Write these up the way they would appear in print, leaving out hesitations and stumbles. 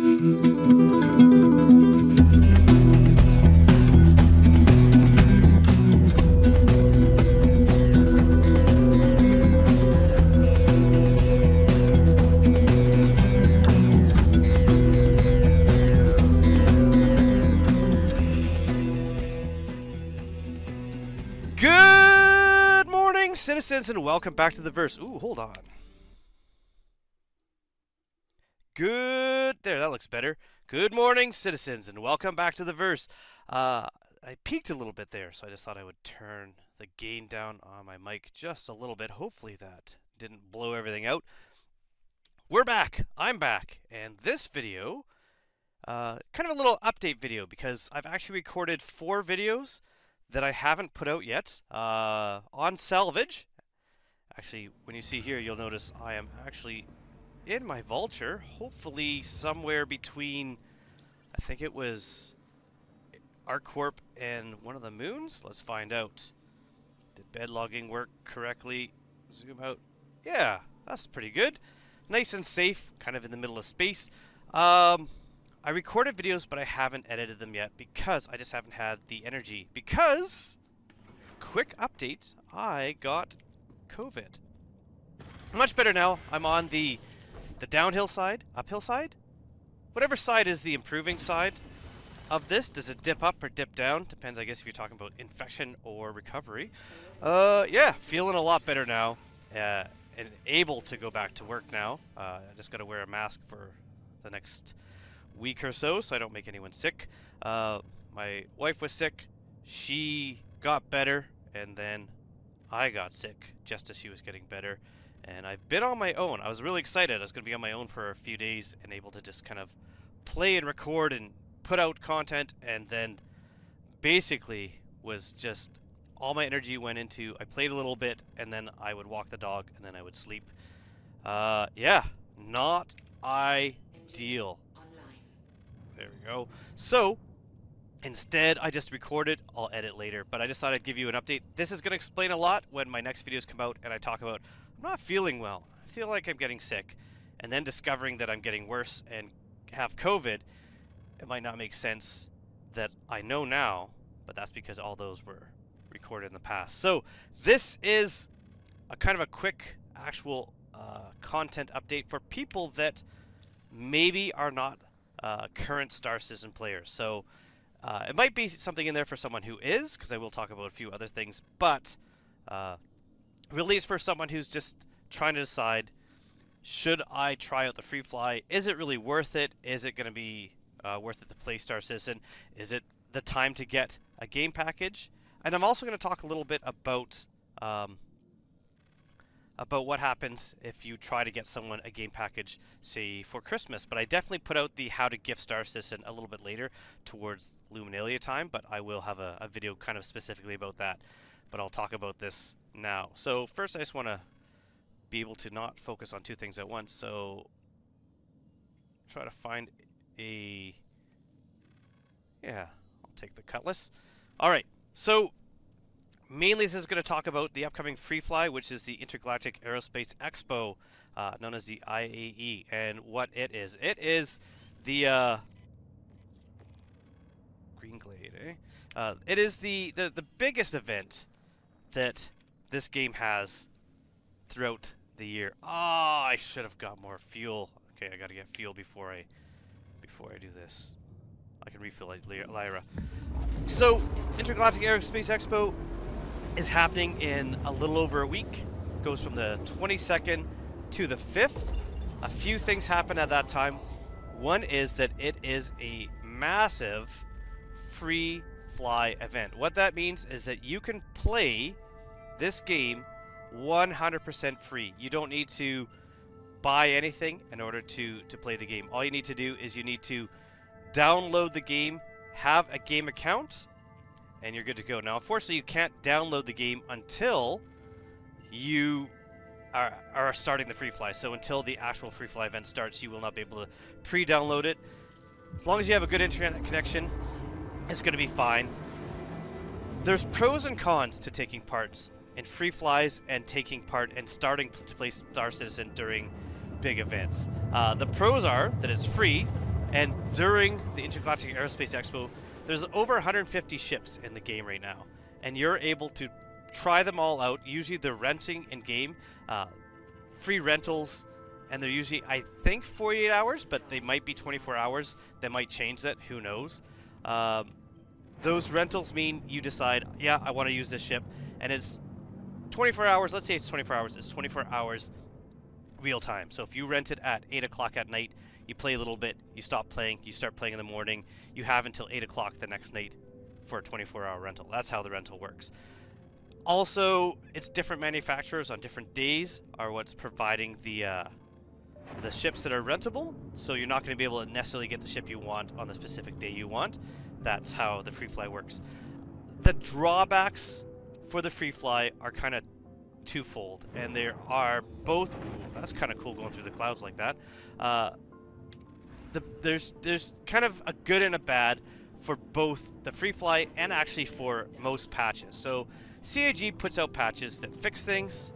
Good morning, citizens, and welcome back to the verse. Ooh, hold on. There, that looks better. Good morning, citizens, and welcome back to the verse. I peaked a little bit there, so I just thought I would turn the gain down on my mic just a little bit. Hopefully that didn't blow everything out. We're back. I'm back. And this video, kind of a little update video, because I've actually recorded 4 videos that I haven't put out yet on salvage. Actually, when you see here, you'll notice I am actually in my vulture, hopefully somewhere between, I think it was ArcCorp and one of the moons. Let's find out. Did bed logging work correctly? Zoom out. Yeah, that's pretty good. Nice and safe, kind of in the middle of space. I recorded videos, but I haven't edited them yet because I just haven't had the energy. Because, quick update, I got COVID. Much better now. I'm on the downhill side, uphill side? Whatever side is the improving side of this. Does it dip up or dip down? Depends, I guess, if you're talking about infection or recovery. Yeah, feeling a lot better now. And able to go back to work now. I just got to wear a mask for the next week or so I don't make anyone sick. My wife was sick. She got better, and then I got sick just as she was getting better. And I've been on my own. I was really excited. I was going to be on my own for a few days and able to just kind of play and record and put out content, and then basically was just all my energy went into, I played a little bit, and then I would walk the dog, and then I would sleep. Yeah, not ideal. There we go. So, instead, I just recorded. I'll edit later, but I just thought I'd give you an update. This is going to explain a lot when my next videos come out and I talk about, I'm not feeling well. I feel like I'm getting sick. And then discovering that I'm getting worse and have COVID, it might not make sense that I know now, but that's because all those were recorded in the past. So, this is a kind of a quick actual content update for people that maybe are not current Star Citizen players. So it might be something in there for someone who is, because I will talk about a few other things, but really it's for someone who's just trying to decide, should I try out the free fly? Is it really worth it? Is it going to be worth it to play Star Citizen? Is it the time to get a game package? And I'm also going to talk a little bit about what happens if you try to get someone a game package, say, for Christmas. But I definitely put out the how to gift Star Citizen a little bit later towards Luminalia time, but I will have a video kind of specifically about that. But I'll talk about this now. So first I just want to be able to not focus on 2 things at once. So try to find a... Yeah, I'll take the cutlass. Alright, so mainly this is going to talk about the upcoming Free Fly, which is the Intergalactic Aerospace Expo, known as the IAE, and what it is. It is the Green Glade, eh? It is the biggest event that this game has throughout the year. Ah, I should have got more fuel. Okay, I got to get fuel before I do this. I can refill like Lyra. So, Intergalactic Aerospace Expo is happening in a little over a week. It goes from the 22nd to the 5th. A few things happen at that time. One is that it is a massive free fly event. What that means is that you can play this game 100% free. You don't need to buy anything in order to play the game. All you need to do is you need to download the game, have a game account, and you're good to go. Now, unfortunately, you can't download the game until you are starting the free fly. So until the actual free fly event starts, you will not be able to pre-download it. As long as you have a good internet connection, it's going to be fine. There's pros and cons to taking part in free flies and taking part and starting to play Star Citizen during big events. The pros are that it's free, And during the Intergalactic Aerospace Expo, there's over 150 ships in the game right now, and you're able to try them all out. Usually they're renting in game, free rentals, and they're usually, I think, 48 hours, but they might be 24 hours. They might change that, who knows. Those rentals mean you decide, yeah, I want to use this ship, and it's 24 hours. Let's say it's 24 hours. It's 24 hours real time. So if you rent it at 8 o'clock at night, you play a little bit, you stop playing, you start playing in the morning, you have until 8 o'clock the next night for a 24-hour rental. That's how the rental works. Also, it's different manufacturers on different days are what's providing the ships that are rentable, so you're not going to be able to necessarily get the ship you want on the specific day you want. That's how the free fly works. The drawbacks for the free fly are kind of twofold, and there are both. Ooh, that's kind of cool going through the clouds like that. There's kind of a good and a bad for both the free fly and actually for most patches. So CAG puts out patches that fix things.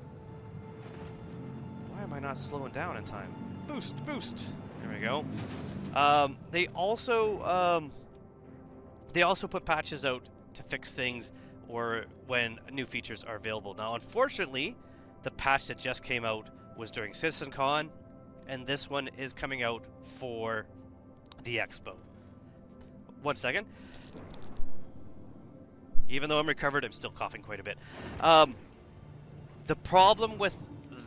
Why am I not slowing down in time? Boost. There we go. They also put patches out to fix things or when new features are available. Now, unfortunately, the patch that just came out was during CitizenCon, and this one is coming out for the Expo. 1 second. Even though I'm recovered, I'm still coughing quite a bit. The problem with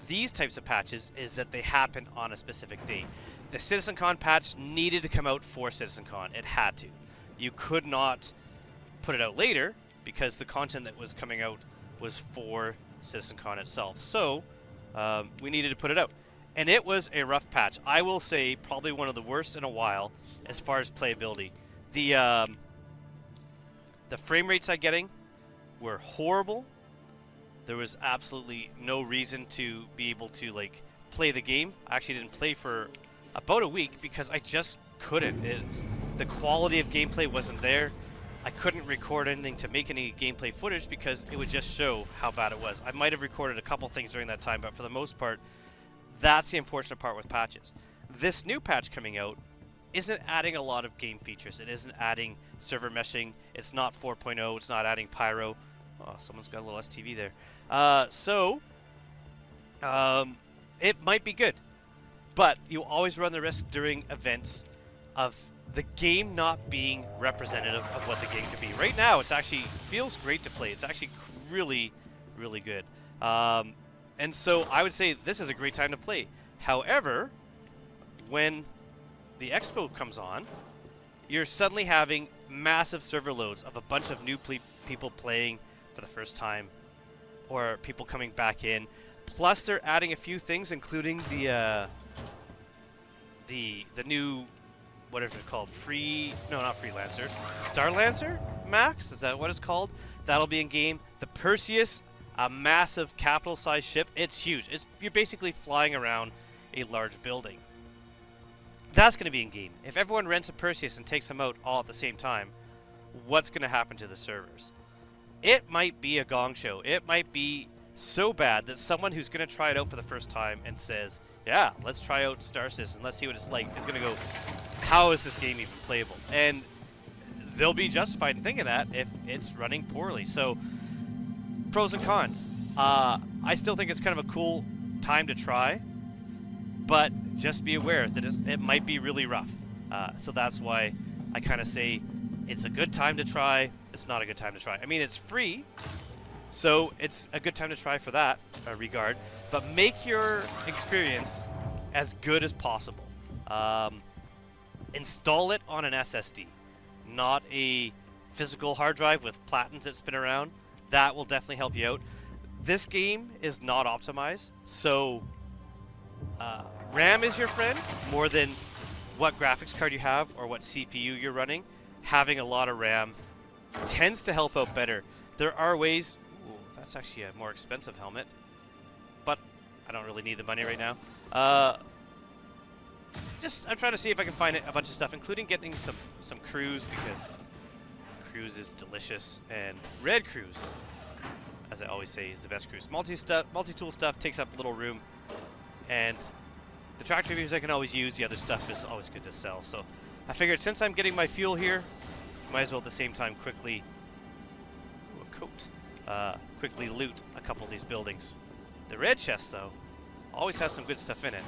these types of patches is that they happen on a specific date. The CitizenCon patch needed to come out for CitizenCon. It had to. You could not put it out later because the content that was coming out was for CitizenCon itself. So we needed to put it out. And it was a rough patch. I will say probably one of the worst in a while as far as playability. The frame rates I'm getting were horrible. There was absolutely no reason to be able to like play the game. I actually didn't play for about a week because I just couldn't. The quality of gameplay wasn't there. I couldn't record anything to make any gameplay footage because it would just show how bad it was. I might have recorded a couple things during that time, but for the most part, that's the unfortunate part with patches. This new patch coming out isn't adding a lot of game features. It isn't adding server meshing. It's not 4.0. It's not adding pyro. Oh, someone's got a little STV there. It might be good, but you always run the risk during events of the game not being representative of what the game could be. Right now, it actually feels great to play. It's actually really, really good. And so I would say this is a great time to play. However, when the Expo comes on, you're suddenly having massive server loads of a bunch of new people playing for the first time, or people coming back in. Plus, they're adding a few things, including the new, whatever it's called, Freelancer, Starlancer Max. Is that what it's called? That'll be in game. The Perseus, a massive capital-sized ship. It's huge. You're basically flying around a large building. That's going to be in game. If everyone rents a Perseus and takes them out all at the same time, what's going to happen to the servers? It might be a gong show. It might be so bad that someone who's going to try it out for the first time and says, yeah, let's try out Star Citizen, let's see what it's like, is going to go, how is this game even playable? And they'll be justified in thinking that if it's running poorly. So, pros and cons. I still think it's kind of a cool time to try, but just be aware that it might be really rough. So that's why I kind of say it's a good time to try, it's not a good time to try. I mean, it's free, so it's a good time to try for that regard, but make your experience as good as possible. Install it on an SSD, not a physical hard drive with platins that spin around. That will definitely help you out. This game is not optimized, so RAM is your friend more than what graphics card you have or what CPU you're running. Having a lot of RAM tends to help out better. There are ways. Ooh, that's actually a more expensive helmet, but I don't really need the money right now. I'm trying to see if I can find a bunch of stuff, including getting some cruise, because cruise is delicious, and red cruise, as I always say, is the best cruise. Multi-tool stuff takes up little room, and the tractor views I can always use. The other stuff is always good to sell. So I figured since I'm getting my fuel here, might as well at the same time quickly... Ooh, a coat. Quickly loot a couple of these buildings. The red chest, though, always has some good stuff in it.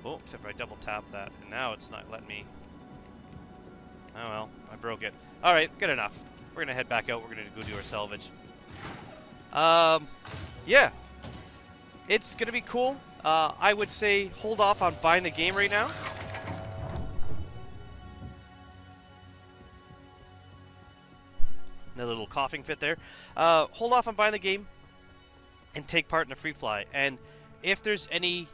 Oh, except for I double tapped that, and now it's not letting me... Oh well, I broke it. Alright, good enough. We're gonna head back out, we're gonna go do our salvage. Yeah. It's gonna be cool. I would say hold off on buying the game right now. Another little coughing fit there. Hold off on buying the game and take part in the free fly. And if there's any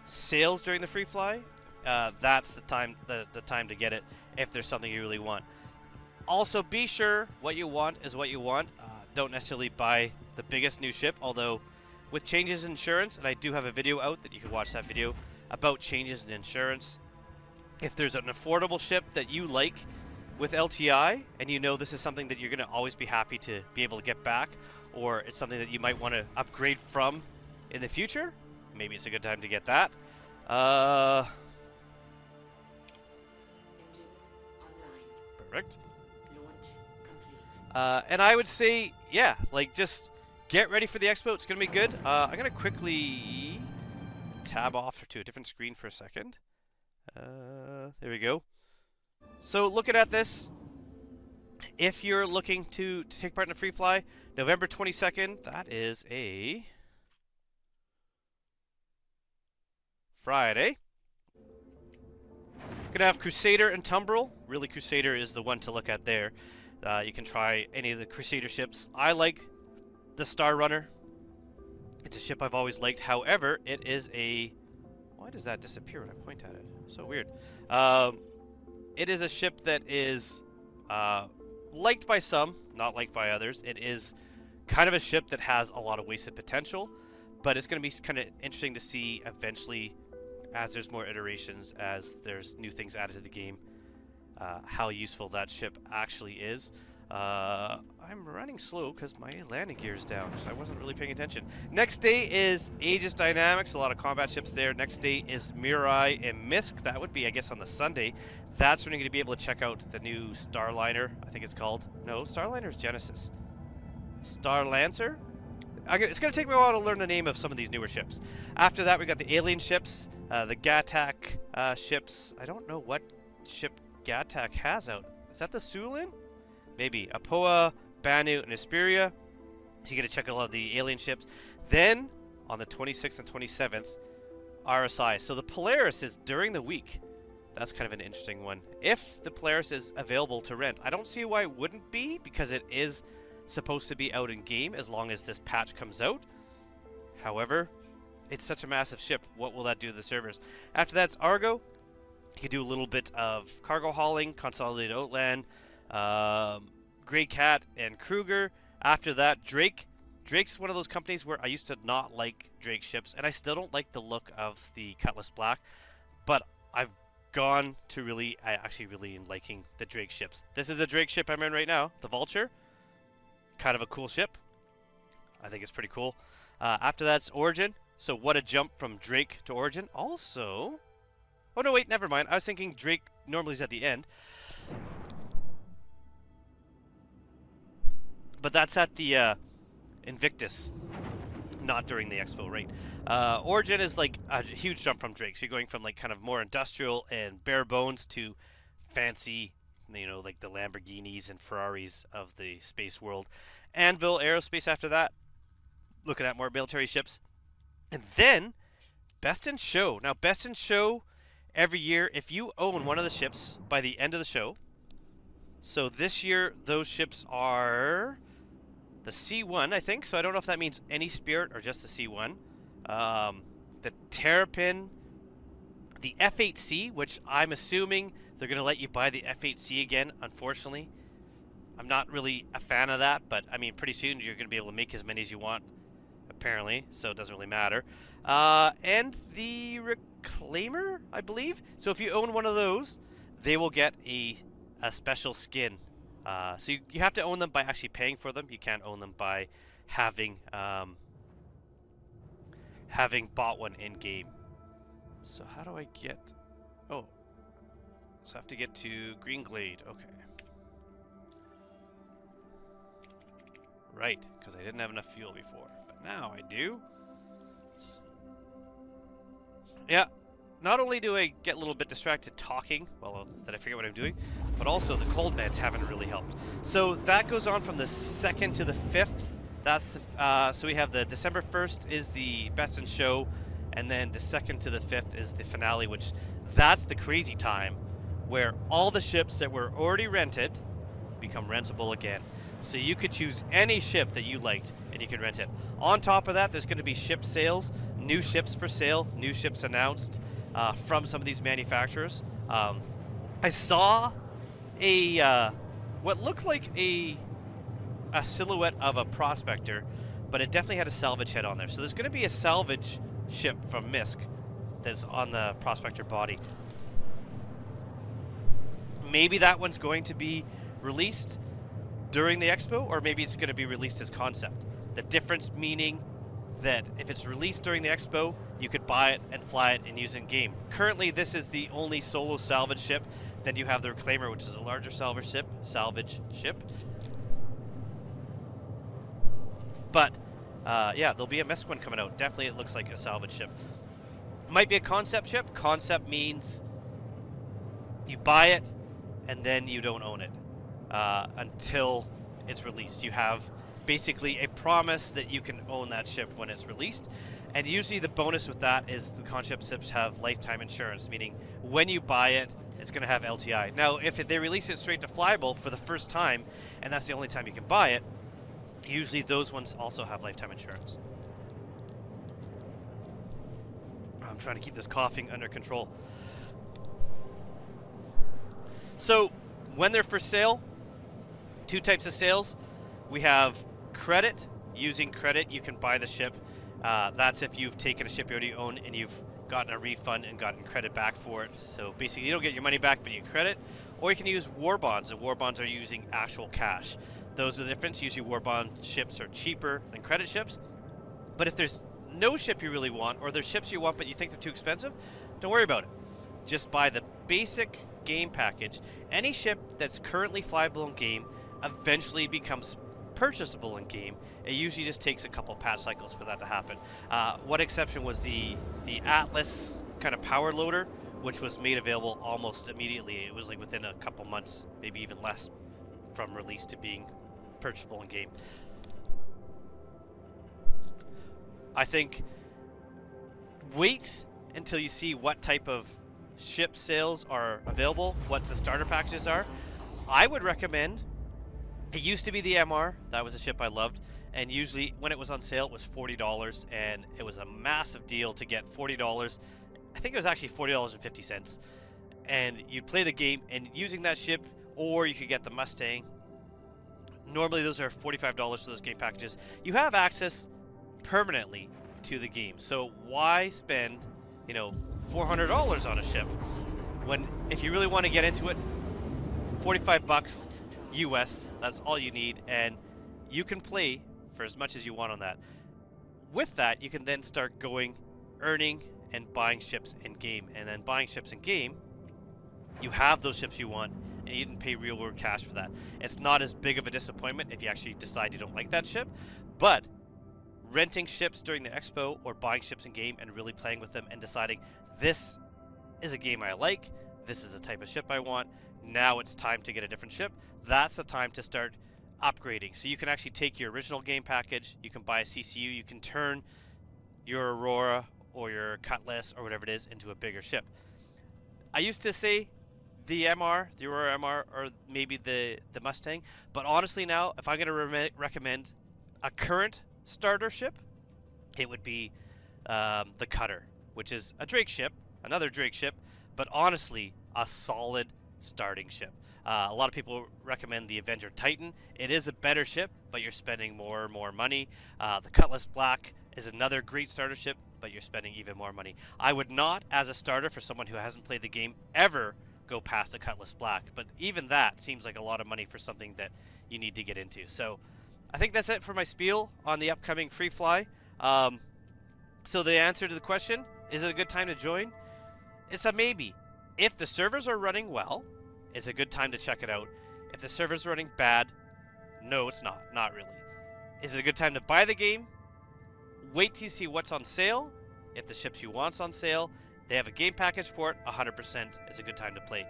sales during the free fly, that's the time the time to get it if there's something you really want. Also, be sure what you want is what you want. Don't necessarily buy the biggest new ship, although with changes in insurance, and I do have a video out that you can watch that video about changes in insurance. If there's an affordable ship that you like with LTI, and you know this is something that you're going to always be happy to be able to get back, or it's something that you might want to upgrade from in the future, maybe it's a good time to get that. Perfect. And I would say, yeah, like just get ready for the expo. It's going to be good. I'm going to quickly tab off to a different screen for a second. There we go. So looking at this, if you're looking to take part in a free fly, November 22nd, that is a Friday. Gonna have Crusader and Tumbril. Really, Crusader is the one to look at there. You can try any of the Crusader ships. I like the Star Runner. It's a ship I've always liked. However, it is a... Why does that disappear when I point at it? So weird. It is a ship that is liked by some, not liked by others. It is kind of a ship that has a lot of wasted potential, but it's going to be kind of interesting to see eventually, as there's more iterations, as there's new things added to the game, how useful that ship actually is. I'm running slow because my landing gear is down, so I wasn't really paying attention. Next day is Aegis Dynamics, a lot of combat ships there. Next day is Mirai and Misk. That would be, I guess, on the Sunday. That's when you're going to be able to check out the new Starliner, I think it's called. No, Starliner is Genesis. Starlancer? It's going to take me a while to learn the name of some of these newer ships. After that, we got the alien ships, the Gatak ships. I don't know what ship Gatak has out. Is that the Sulin? Maybe. Apoa, Banu, and Asperia. So you get to check out a lot of the alien ships. Then, on the 26th and 27th, RSI. So the Polaris is during the week. That's kind of an interesting one. If the Polaris is available to rent, I don't see why it wouldn't be, because it is supposed to be out in game as long as this patch comes out. However, it's such a massive ship. What will that do to the servers? After that's Argo. You can do a little bit of cargo hauling, Consolidated Outland, Grey Cat, and Kruger. After that, Drake. Drake's one of those companies where I used to not like Drake ships, and I still don't like the look of the Cutlass Black, but I've gone to actually really liking the Drake ships. This is a Drake ship I'm in right now, the Vulture. Kind of a cool ship. I think it's pretty cool. After that's Origin. So what a jump from Drake to Origin. Also... Oh, no, wait, never mind. I was thinking Drake normally is at the end. But that's at the Invictus, not during the expo, right? Origin is like a huge jump from Drake. So you're going from like kind of more industrial and bare bones to fancy, you know, like the Lamborghinis and Ferraris of the space world. Anvil Aerospace after that, looking at more military ships. And then, Best in Show. Now, Best in Show, every year, if you own one of the ships by the end of the show, so this year, those ships are the C1, I think. So I don't know if that means any Spirit or just the C1. The Terrapin, the F8C, which I'm assuming they're going to let you buy the F8C again, unfortunately. I'm not really a fan of that, but I mean, pretty soon you're going to be able to make as many as you want, apparently, so it doesn't really matter. And the Reclaimer, I believe. So if you own one of those, they will get a special skin. So you have to own them by actually paying for them. You can't own them by having bought one in game. So how do I get... Oh. So I have to get to Green Glade. Okay. Right, because I didn't have enough fuel before. But now I do. Yeah. Not only do I get a little bit distracted talking, well, that I forget what I'm doing, but also the cold nets haven't really helped. So that goes on from the 2nd to the 5th. That's the, so we have the December 1st is the best in show, and then the 2nd to the 5th is the finale, which that's the crazy time where all the ships that were already rented become rentable again. So you could choose any ship that you liked and you could rent it. On top of that, there's going to be ship sales, new ships for sale, new ships announced from some of these manufacturers. I saw a what looked like a silhouette of a prospector, but it definitely had a salvage head on there. So there's going to be a salvage ship from Misk that's on the prospector body. Maybe that one's going to be released during the expo, or maybe it's going to be released as concept. The difference meaning that if it's released during the expo, you could buy it and fly it and use it in game. Currently, this is the only solo salvage ship. Then you have the Reclaimer, which is a larger salvage ship. But yeah, there'll be a Misk one coming out. Definitely, it looks like a salvage ship. Might be a concept ship. Concept means you buy it and then you don't own it until it's released. You have basically a promise that you can own that ship when it's released. And usually the bonus with that is the concept ships have lifetime insurance, meaning when you buy it, it's going to have LTI. Now, if they release it straight to flyable for the first time, and that's the only time you can buy it, usually those ones also have lifetime insurance. I'm trying to keep this coughing under control. So, when they're for sale, two types of sales. We have credit. Using credit, you can buy the ship. That's if you've taken a ship you already own and you've gotten a refund and gotten credit back for it. So basically, you don't get your money back, but you credit. Or you can use war bonds, and war bonds are using actual cash. Those are the difference. Usually war bond ships are cheaper than credit ships. But if there's no ship you really want, or there's ships you want but you think they're too expensive, don't worry about it. Just buy the basic game package. Any ship that's currently flyable in game eventually becomes purchasable in game. It usually just takes a couple patch cycles for that to happen. One exception was the Atlas kind of power loader, which was made available almost immediately. It was like within a couple months, maybe even less, from release to being purchasable in game. I think wait until you see what type of ship sales are available, what the starter packages are. I would recommend, it used to be the MR, that was a ship I loved, and usually when it was on sale it was $40, and it was a massive deal to get $40. I think it was actually $40.50, and you'd play the game and using that ship, or you could get the Mustang. Normally those are $45 for those game packages. You have access permanently to the game, so why spend, you know, $400 on a ship when, if you really want to get into it, 45 bucks US, that's all you need, and you can play for as much as you want on that. With that, you can then start going, earning, and buying ships in game. And then buying ships in game, you have those ships you want, and you didn't pay real world cash for that. It's not as big of a disappointment if you actually decide you don't like that ship, but renting ships during the expo or buying ships in game and really playing with them and deciding this is a game I like, this is the type of ship I want, now it's time to get a different ship, that's the time to start upgrading. So you can actually take your original game package, you can buy a CCU, you can turn your Aurora or your Cutlass or whatever it is into a bigger ship. I used to say the MR, the Aurora MR, or maybe the Mustang, but honestly now, if I'm going to recommend a current starter ship, it would be the Cutter, which is a Drake ship, another Drake ship, but honestly a solid starting ship. A lot of people recommend the Avenger Titan. It is a better ship, but you're spending more and more money. The Cutlass Black is another great starter ship, but you're spending even more money. I would not, as a starter for someone who hasn't played the game, ever go past the Cutlass Black, but even that seems like a lot of money for something that you need to get into. So I think that's it for my spiel on the upcoming Free Fly. So the answer to the question, is it a good time to join? It's a maybe. If the servers are running well, it's a good time to check it out. If the servers are running bad, no, it's not. Not really. Is it a good time to buy the game? Wait till you see what's on sale. If the ships you want's on sale, they have a game package for it, 100% is a good time to play.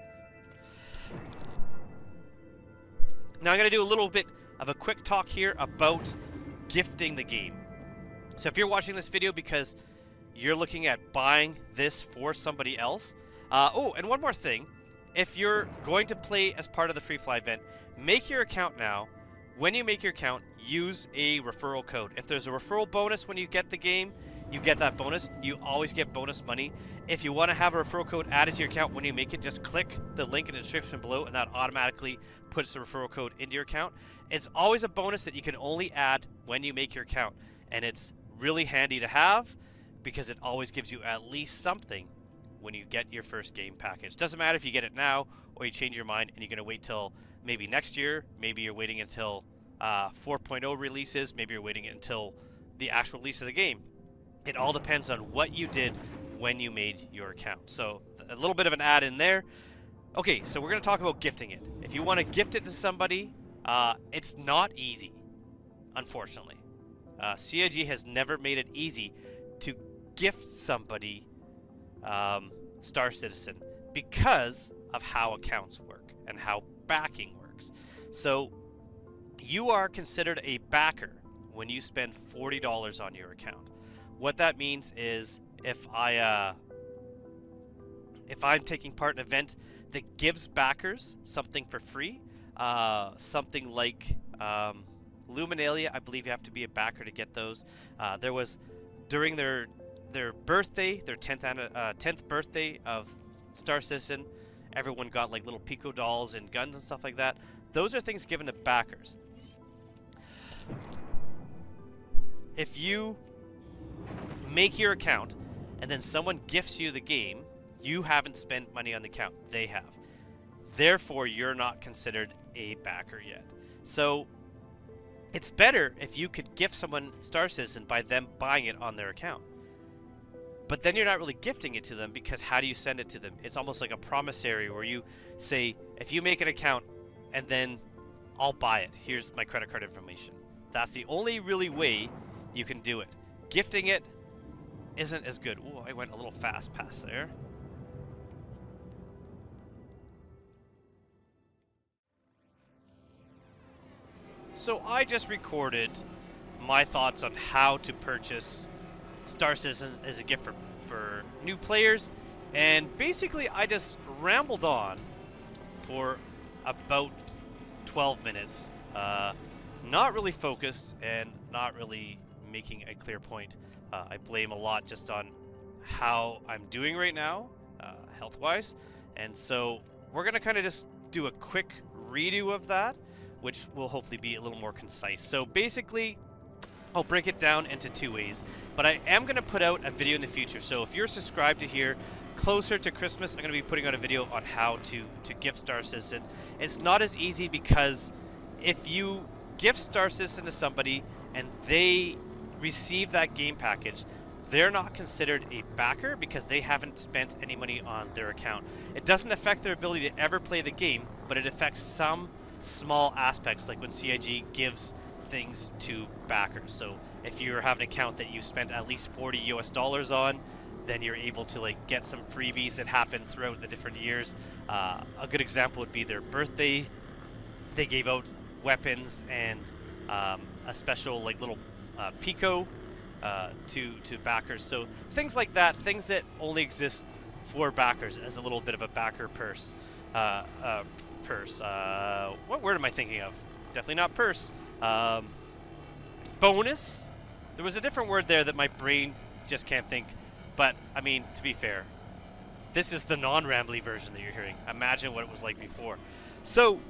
Now I'm going to do a little bit of a quick talk here about gifting the game. So if you're watching this video because you're looking at buying this for somebody else. Oh, and one more thing. If you're going to play as part of the Free Fly event, make your account now. When you make your account, use a referral code. If there's a referral bonus when you get the game, you get that bonus. You always get bonus money. If you want to have a referral code added to your account when you make it, just click the link in the description below and that automatically puts the referral code into your account. It's always a bonus that you can only add when you make your account. And it's really handy to have because it always gives you at least something when you get your first game package. Doesn't matter if you get it now or you change your mind and you're going to wait till maybe next year. Maybe you're waiting until 4.0 releases. Maybe you're waiting until the actual release of the game. It all depends on what you did when you made your account. So a little bit of an add in there. Okay, so we're going to talk about gifting it. If you want to gift it to somebody, it's not easy, unfortunately. CIG has never made it easy to gift somebody Star Citizen because of how accounts work and how backing works. So you are considered a backer when you spend $40 on your account. What that means is if I'm taking part in an event that gives backers something for free, something like Luminalia, I believe you have to be a backer to get those. There was during their birthday, their 10th birthday of Star Citizen, everyone got like little Pico dolls and guns and stuff like that. Those are things given to backers. If you make your account and then someone gifts you the game, you haven't spent money on the account, they have. Therefore, you're not considered a backer yet. So it's better if you could gift someone Star Citizen by them buying it on their account. But then you're not really gifting it to them because how do you send it to them? It's almost like a promissory where you say, if you make an account and then I'll buy it. Here's my credit card information. That's the only really way you can do it. Gifting it isn't as good. Ooh, I went a little fast past there. So I just recorded my thoughts on how to purchase Star Citizen as a gift for new players, and basically I just rambled on for about 12 minutes, not really focused and not really making a clear point. I blame a lot just on how I'm doing right now, health-wise, and so we're going to kind of just do a quick redo of that, which will hopefully be a little more concise. So basically, I'll break it down into two ways, but I am going to put out a video in the future. So if you're subscribed to here, closer to Christmas, I'm going to be putting out a video on how to gift Star Citizen. It's not as easy because if you gift Star Citizen to somebody and they receive that game package, they're not considered a backer because they haven't spent any money on their account. It doesn't affect their ability to ever play the game, but it affects some small aspects, like when CIG gives things to backers. So if you have an account that you spent at least $40 US on, then you're able to like get some freebies that happen throughout the different years. A good example would be their birthday. They gave out weapons and a special like little Pico to backers. So things like that, things that only exist for backers as a little bit of a backer purse. What word am I thinking of? Definitely not purse. Bonus. There was a different word there that my brain just can't think. But, I mean, to be fair, this is the non-rambly version that you're hearing. Imagine what it was like before. So,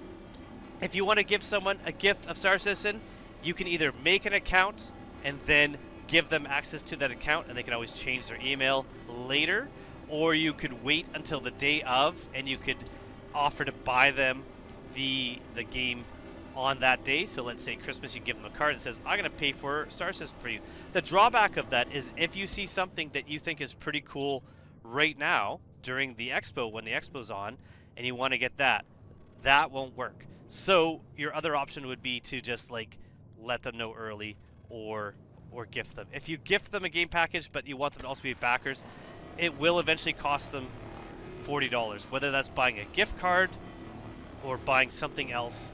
if you want to give someone a gift of Star Citizen, you can either make an account and then give them access to that account, and they can always change their email later, or you could wait until the day of, and you could offer to buy them the game on that day. So let's say Christmas, you give them a card that says, I'm going to pay for Star Citizen for you. The drawback of that is if you see something that you think is pretty cool right now during the expo when the expo's on, and you want to get that, that won't work. So your other option would be to just like let them know early, or gift them. If you gift them a game package but you want them to also be backers, it will eventually cost them $40, whether that's buying a gift card or buying something else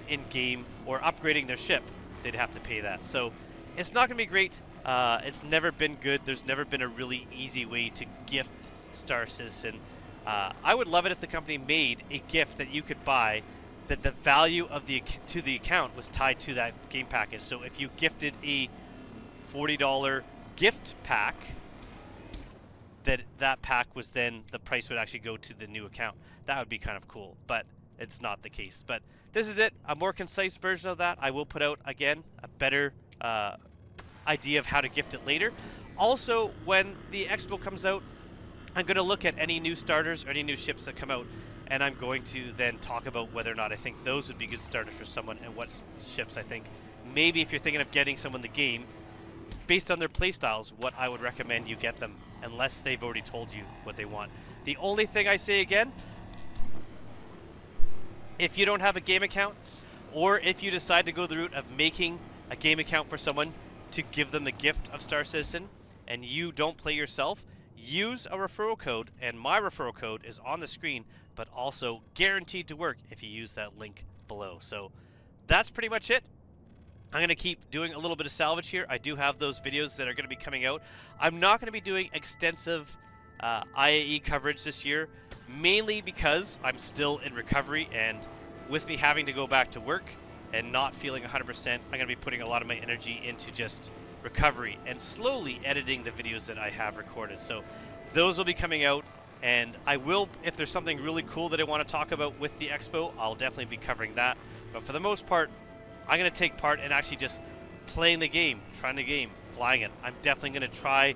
in game or upgrading their ship. They'd have to pay that. So it's not going to be great. It's never been good. There's never been a really easy way to gift Star Citizen. I would love it if the company made a gift that you could buy that the value of the account was tied to that game package. So if you gifted a $40 gift pack, that pack was then, the price would actually go to the new account. That would be kind of cool, but it's not the case. But this is it, a more concise version of that. I will put out, again, a better idea of how to gift it later. Also, when the expo comes out, I'm going to look at any new starters or any new ships that come out, and I'm going to then talk about whether or not I think those would be good starters for someone, and what ships I think, maybe if you're thinking of getting someone the game, based on their playstyles, what I would recommend you get them, unless they've already told you what they want. The only thing I say again, if you don't have a game account, or if you decide to go the route of making a game account for someone to give them the gift of Star Citizen, and you don't play yourself, use a referral code, and my referral code is on the screen, but also guaranteed to work if you use that link below. So that's pretty much it. I'm going to keep doing a little bit of salvage here. I do have those videos that are going to be coming out. I'm not going to be doing extensive IAE coverage this year, mainly because I'm still in recovery, and with me having to go back to work and not feeling 100%, I'm going to be putting a lot of my energy into just recovery and slowly editing the videos that I have recorded. So those will be coming out, and I will, if there's something really cool that I want to talk about with the expo, I'll definitely be covering that. But for the most part, I'm going to take part in actually just playing the game, trying the game, flying it. I'm definitely going to try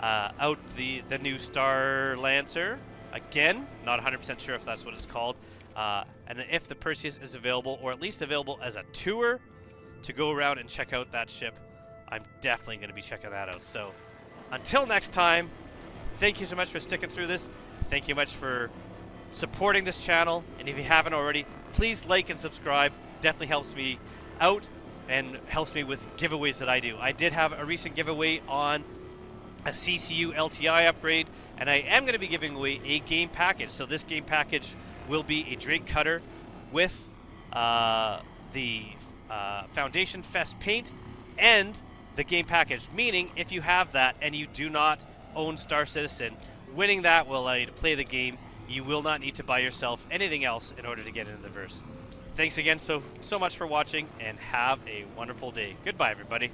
out the new Star Lancer. Again, not 100% sure if that's what it's called. And if the Perseus is available, or at least available as a tour to go around and check out that ship, I'm definitely going to be checking that out. So until next time, thank you so much for sticking through this. Thank you much for supporting this channel. And if you haven't already, please like and subscribe. Definitely helps me out and helps me with giveaways that I do. I did have a recent giveaway on a CCU LTI upgrade, and I am going to be giving away a game package. So this game package will be a drink cutter with the Foundation Fest paint and the game package, meaning if you have that and you do not own Star Citizen, winning that will allow you to play the game. You will not need to buy yourself anything else in order to get into the verse. Thanks again so much for watching, and have a wonderful day. Goodbye, everybody.